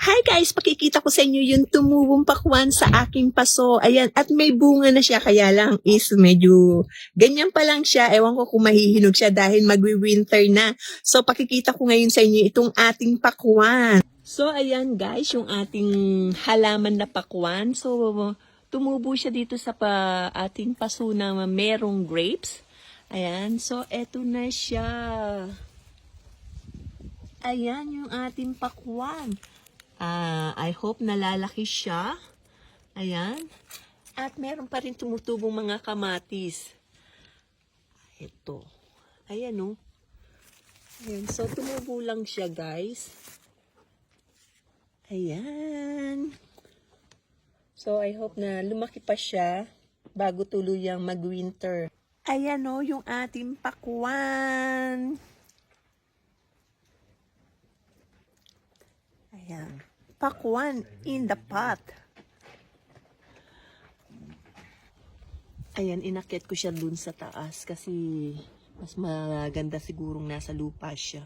Hi guys, pakikita ko sa inyo yung tumubong pakwan sa aking paso. Ayan, at may bunga na siya, kaya lang is medyo ganyan pa lang siya. Ewan ko kung mahihinog siya dahil magwi-winter na. So pakikita ko ngayon sa inyo itong ating pakwan. So ayan guys, yung ating halaman na pakwan. So tumubo siya dito sa ating paso na merong grapes. Ayan, so eto na siya. Ayan yung ating pakwan. I hope nalalaki siya. Ayan. At meron pa rin tumutubong mga kamatis. Ito. Ayan o. Ayan. So, tumubo lang siya, guys. Ayan. So, I hope na lumaki pa siya bago tuluyang mag-winter. Ayan o, yung ating pakwan. Ayan. Pakwan in the pot. Ayan, inakyat ko siya dun sa taas kasi mas maganda sigurong nasa lupa siya.